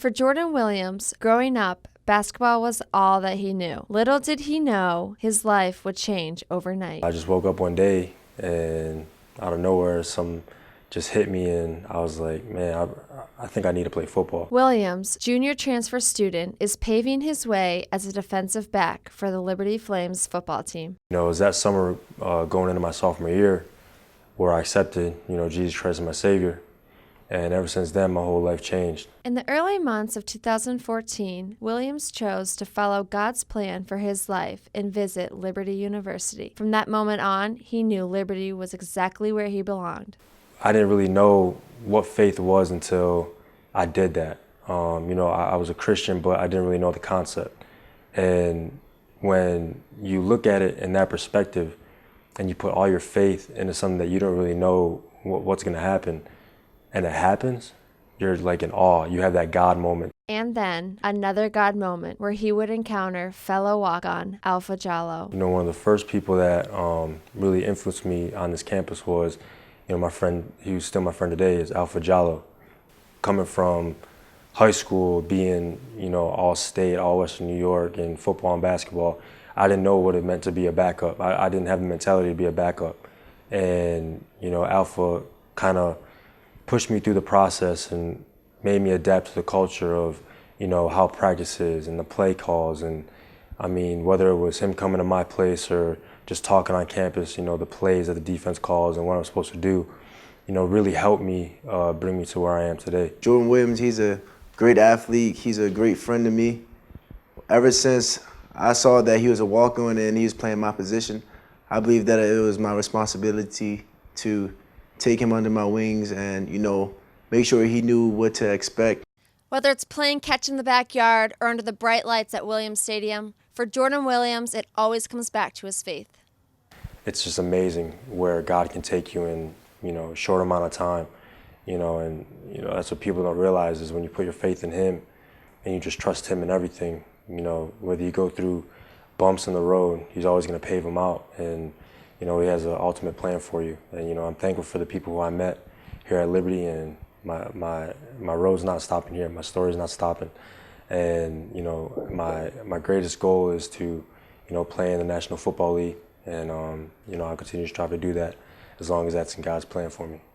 For Jordan Williams, growing up, basketball was all that he knew. Little did he know his life would change overnight. I just woke up one day and out of nowhere, some just hit me and I was like, man, I think I need to play football. Williams, junior transfer student, is paving his way as a defensive back for the Liberty Flames football team. It was that summer going into my sophomore year where I accepted, Jesus Christ as my Savior. And ever since then, my whole life changed. In the early months of 2014, Williams chose to follow God's plan for his life and visit Liberty University. From that moment on, he knew Liberty was exactly where he belonged. I didn't really know what faith was until I did that. I was a Christian, but I didn't really know the concept. And when you look at it in that perspective and you put all your faith into something that you don't really know what's going to happen, and it happens, you're like in awe. You have that God moment. And then another God moment where he would encounter fellow walk-on Alpha Jallo. One of the first people that really influenced me on this campus was, my friend, who's still my friend today, is Alpha Jallo. Coming from high school, being, all state, all Western New York in football and basketball, I didn't know what it meant to be a backup. I didn't have the mentality to be a backup. And, Alpha kind of pushed me through the process and made me adapt to the culture of, how practice is and the play calls. And whether it was him coming to my place or just talking on campus, the plays that the defense calls and what I'm supposed to do, really helped me bring me to where I am today. Jordan Williams, he's a great athlete. He's a great friend to me. Ever since I saw that he was a walk-on and he was playing my position, I believe that it was my responsibility to take him under my wings and, make sure he knew what to expect. Whether it's playing catch in the backyard or under the bright lights at Williams Stadium, for Jordan Williams, it always comes back to his faith. It's just amazing where God can take you in, a short amount of time, and that's what people don't realize is when you put your faith in Him and you just trust Him in everything, whether you go through bumps in the road, He's always going to pave them out, and He has an ultimate plan for you. And I'm thankful for the people who I met here at Liberty, and my road's not stopping here. My story's not stopping. And my greatest goal is to play in the National Football League, and I'll continue to strive to do that as long as that's in God's plan for me.